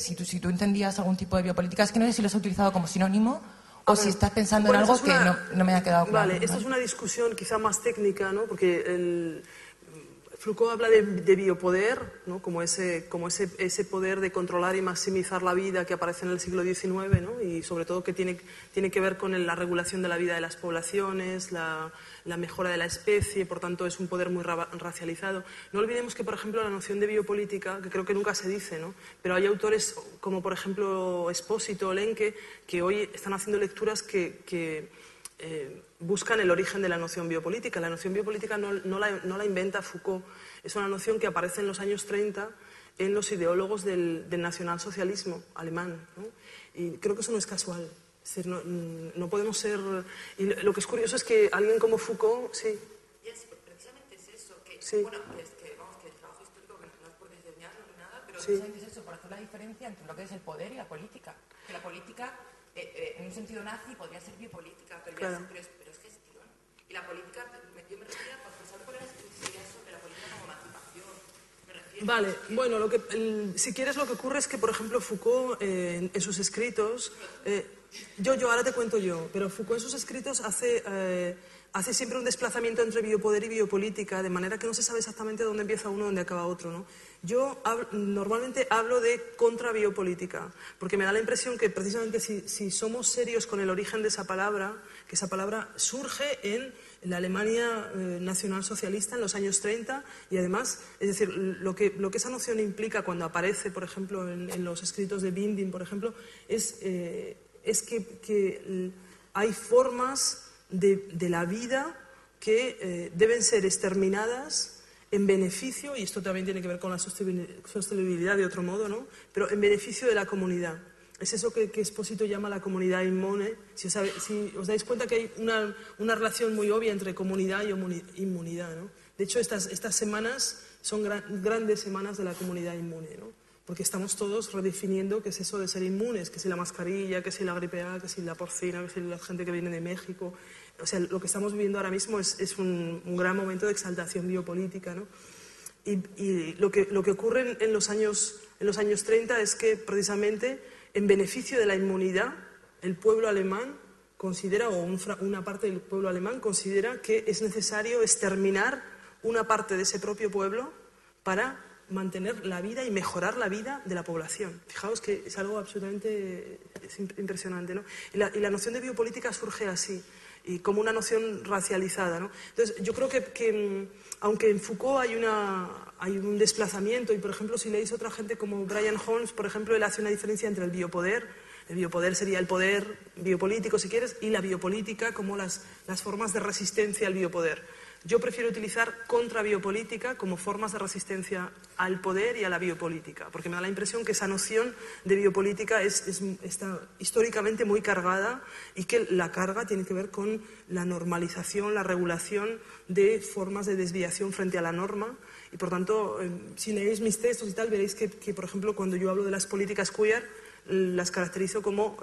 si tú entendías algún tipo de biopolítica, es que no sé si lo has utilizado como sinónimo o si estás pensando en algo que no me ha quedado claro. Vale, esta es una discusión quizá más técnica, ¿no? Porque Foucault habla de biopoder, ¿no? como ese poder de controlar y maximizar la vida que aparece en el siglo XIX, ¿no? Y sobre todo que tiene que ver con la regulación de la vida de las poblaciones, la mejora de la especie, por tanto es un poder muy racializado. No olvidemos que, por ejemplo, la noción de biopolítica, que creo que nunca se dice, ¿no? Pero hay autores como, por ejemplo, Espósito o Lenque, que hoy están haciendo lecturas que buscan el origen de la noción biopolítica. La noción biopolítica no la inventa Foucault, es una noción que aparece en los años 30 en los ideólogos del nacionalsocialismo alemán, ¿no? Y creo que eso no es casual. Es decir, no podemos ser... Y lo que es curioso es que alguien como Foucault... Sí. Precisamente es eso, que, sí. Bueno, que el trabajo histórico, que no es por desdeñarlo ni nada, pero precisamente es eso, por hacer la diferencia entre lo que es el poder y la política. Que la política, en un sentido nazi, podría ser biopolítica, pero, claro. pero es gestión. Y la política, yo me refería a pensar cuál era eso de la política como emancipación. Vale, bueno, si quieres lo que ocurre es que, por ejemplo, Foucault en sus escritos... ahora te cuento yo, pero Foucault en sus escritos hace siempre un desplazamiento entre biopoder y biopolítica, de manera que no se sabe exactamente dónde empieza uno y dónde acaba otro, ¿no? Yo normalmente hablo de contrabiopolítica, porque me da la impresión que precisamente si somos serios con el origen de esa palabra, que esa palabra surge en la Alemania nacionalsocialista en los años 30 y además, es decir, lo que esa noción implica cuando aparece, por ejemplo, en los escritos de Binding, por ejemplo, es que hay formas de la vida que deben ser exterminadas en beneficio, y esto también tiene que ver con la sostenibilidad de otro modo, ¿no? Pero en beneficio de la comunidad. Es eso que Espósito llama la comunidad inmune. Si os dais cuenta que hay una relación muy obvia entre comunidad y inmunidad, ¿no? De hecho, estas semanas son grandes semanas de la comunidad inmune, ¿no? Porque estamos todos redefiniendo qué es eso de ser inmunes, que si la mascarilla, que si la gripe A, que si la porcina, que si la gente que viene de México. O sea, lo que estamos viviendo ahora mismo es un gran momento de exaltación biopolítica, ¿no? Y lo que ocurre en los años 30 es que precisamente en beneficio de la inmunidad el pueblo alemán considera, o una parte del pueblo alemán considera que es necesario exterminar una parte de ese propio pueblo para mantener la vida y mejorar la vida de la población. Fijaos que es algo absolutamente impresionante, ¿no? Y la noción de biopolítica surge así, y como una noción racializada, ¿no? Entonces, yo creo que aunque en Foucault hay un desplazamiento, y por ejemplo, si leéis a otra gente como Brian Holmes, por ejemplo, él hace una diferencia entre el biopoder sería el poder biopolítico, si quieres, y la biopolítica como las formas de resistencia al biopoder. Yo prefiero utilizar contrabiopolítica como formas de resistencia al poder y a la biopolítica, porque me da la impresión que esa noción de biopolítica está históricamente muy cargada y que la carga tiene que ver con la normalización, la regulación de formas de desviación frente a la norma. Y por tanto, si leéis mis textos y tal, veréis que por ejemplo, cuando yo hablo de las políticas queer, las caracterizo como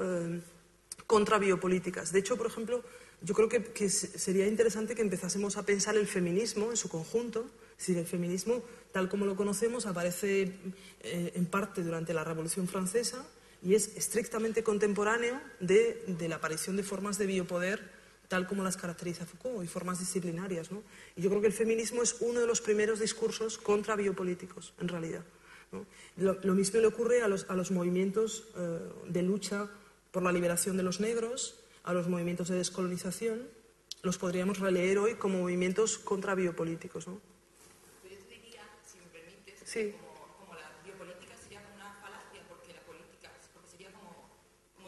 contrabiopolíticas. De hecho, por ejemplo, yo creo que sería interesante que empezásemos a pensar el feminismo en su conjunto. Es decir, el feminismo, tal como lo conocemos, aparece en parte durante la Revolución Francesa y es estrictamente contemporáneo de la aparición de formas de biopoder tal como las caracteriza Foucault y formas disciplinarias, ¿no? Y yo creo que el feminismo es uno de los primeros discursos contra biopolíticos, en realidad, ¿no? Lo mismo le ocurre a los movimientos de lucha por la liberación de los negros, a los movimientos de descolonización, los podríamos releer hoy como movimientos contra biopolíticos, ¿no? Yo te diría, si me permites, sí. como la biopolítica sería como una falacia, porque sería como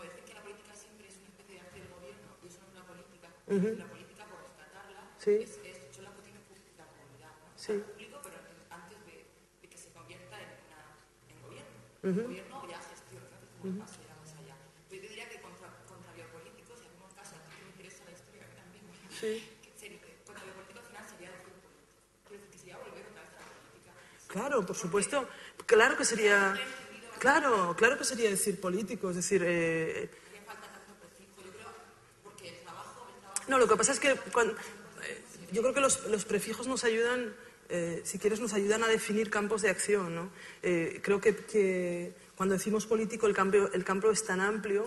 decir que la política siempre es una especie de arte del gobierno, y eso no es una política. La política, por rescatarla, sí. son las cuestiones públicas de la comunidad, ¿no? Sí. Público, pero antes de que se convierta en gobierno. Gobierno o ya gestión, ¿no? Como pasa ya más allá. Yo te diría que contra biopolíticos, si hacemos caso a ti que me interesa la historia, que también, Sí. contra biopolítico al final sería decir político. Quiero decir que sería volver otra vez a la política. Claro, por supuesto. Claro que sería... Claro que sería decir político, es decir... Haría falta tanto prefijo, yo creo, porque el trabajo... No, lo que pasa es que yo creo que los prefijos nos ayudan si quieres, nos ayudan a definir campos de acción, ¿no? Creo que cuando decimos político el campo es tan amplio.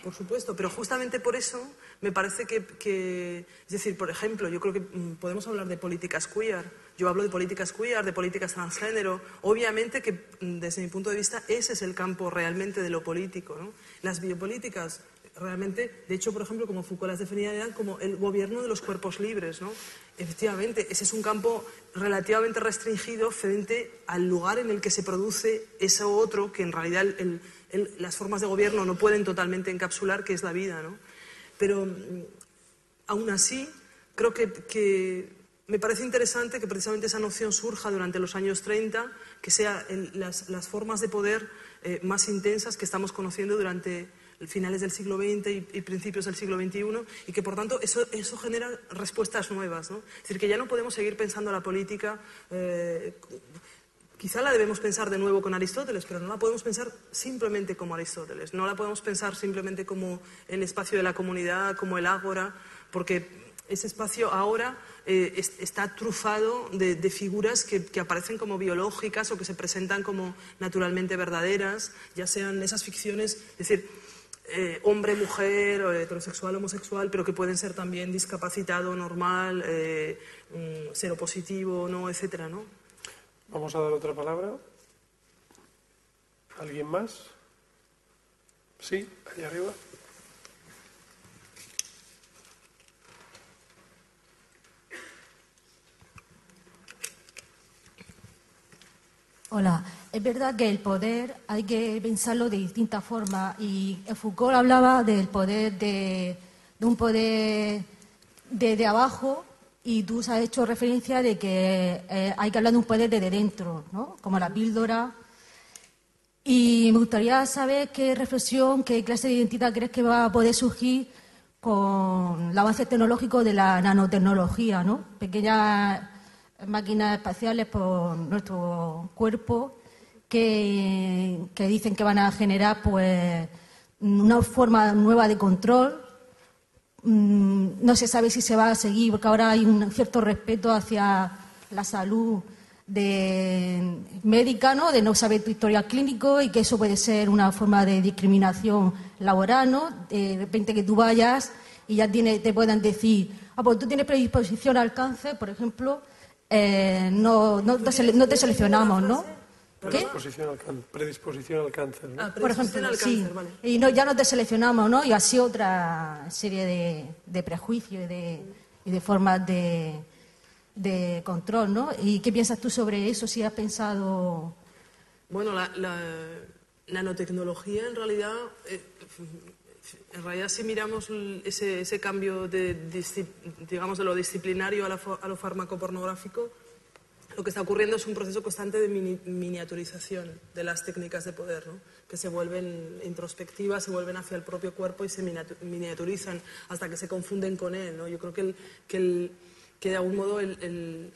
Por supuesto, pero justamente por eso me parece que, es decir, por ejemplo, yo creo que podemos hablar de políticas queer. Yo hablo de políticas queer, de políticas transgénero. Obviamente que, desde mi punto de vista, ese es el campo realmente de lo político, ¿no? Las biopolíticas, realmente, de hecho, por ejemplo, como Foucault las definía, eran como el gobierno de los cuerpos libres, ¿no? Efectivamente, ese es un campo relativamente restringido frente al lugar en el que se produce eso otro que en realidad las formas de gobierno no pueden totalmente encapsular, que es la vida, ¿no? Pero aún así, creo que me parece interesante que precisamente esa noción surja durante los años 30, que sean las formas de poder más intensas que estamos conociendo durante finales del siglo XX y principios del siglo XXI, y que por tanto eso genera respuestas nuevas, ¿no? Es decir, que ya no podemos seguir pensando la política. Quizá la debemos pensar de nuevo con Aristóteles, pero no la podemos pensar simplemente como Aristóteles, no la podemos pensar simplemente como el espacio de la comunidad, como el ágora, porque ese espacio ahora está trufado de figuras que aparecen como biológicas o que se presentan como naturalmente verdaderas, ya sean esas ficciones, es decir, hombre, mujer, heterosexual, homosexual, pero que pueden ser también discapacitado, normal, seropositivo, no, etcétera, ¿no? Vamos a dar otra palabra. ¿Alguien más? Sí, allá arriba. Hola, es verdad que el poder hay que pensarlo de distintas formas y Foucault hablaba del poder de un poder de abajo. Y tú has hecho referencia de que hay que hablar de un poder desde dentro, ¿no? Como la píldora. Y me gustaría saber qué reflexión, qué clase de identidad crees que va a poder surgir con el avance tecnológico de la nanotecnología, ¿no? Pequeñas máquinas espaciales por nuestro cuerpo que dicen que van a generar pues una forma nueva de control. No se sabe si se va a seguir, porque ahora hay un cierto respeto hacia la salud médica, ¿no? De no saber tu historial clínico y que eso puede ser una forma de discriminación laboral, ¿no? De repente que tú vayas y ya te puedan decir, pues tú tienes predisposición al cáncer, por ejemplo, no te seleccionamos, ¿no? Predisposición al cáncer, ¿no? Por ejemplo, al sí. cáncer, vale. Y ya no te seleccionamos, ¿no? Y así otra serie de prejuicios y de formas de control, ¿no? ¿Y qué piensas tú sobre eso? Si has pensado... Bueno, la nanotecnología en realidad si miramos ese cambio digamos, de lo disciplinario a lo farmacopornográfico, lo que está ocurriendo es un proceso constante de miniaturización de las técnicas de poder, ¿no? Que se vuelven introspectivas, se vuelven hacia el propio cuerpo y se miniaturizan hasta que se confunden con él, ¿no? Yo creo que de algún modo en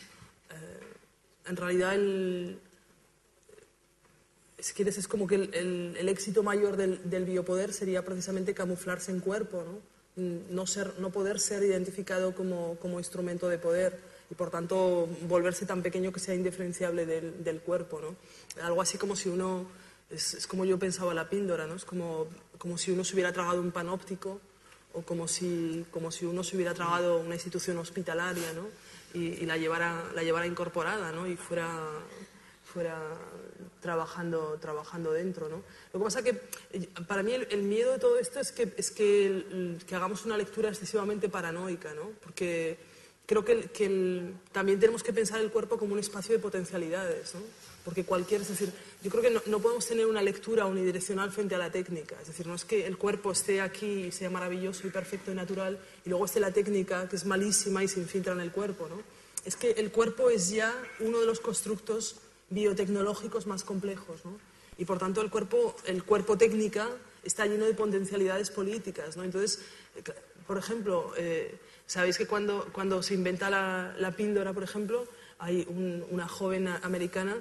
realidad si quieres, es como que el éxito mayor del biopoder sería precisamente camuflarse en cuerpo, ¿no? No poder ser identificado como instrumento de poder y, por tanto, volverse tan pequeño que sea indiferenciable del cuerpo, ¿no? Algo así como si uno... Es como yo pensaba la píldora, ¿no? Es como si uno se hubiera tragado un panóptico o como si uno se hubiera tragado una institución hospitalaria, ¿no? Y la llevara incorporada, ¿no? Y fuera trabajando dentro, ¿no? Lo que pasa que para mí el miedo de todo esto es que hagamos una lectura excesivamente paranoica, ¿no? Porque creo que también tenemos que pensar el cuerpo como un espacio de potencialidades, ¿no? Porque es decir, yo creo que no podemos tener una lectura unidireccional frente a la técnica. Es decir, no es que el cuerpo esté aquí y sea maravilloso y perfecto y natural y luego esté la técnica que es malísima y se infiltra en el cuerpo, ¿no? Es que el cuerpo es ya uno de los constructos biotecnológicos más complejos, ¿no? Y por tanto el cuerpo técnica está lleno de potencialidades políticas, ¿no? Entonces, por ejemplo, sabéis que cuando se inventa la píldora, por ejemplo, hay una joven americana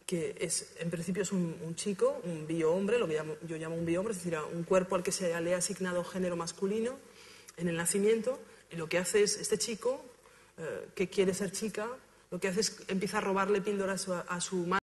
que en principio es un chico, un biohombre, lo que yo llamo un biohombre, es decir, un cuerpo al que se le ha asignado género masculino en el nacimiento. Y lo que hace es, este chico, que quiere ser chica, lo que hace es empieza a robarle píldoras a su madre.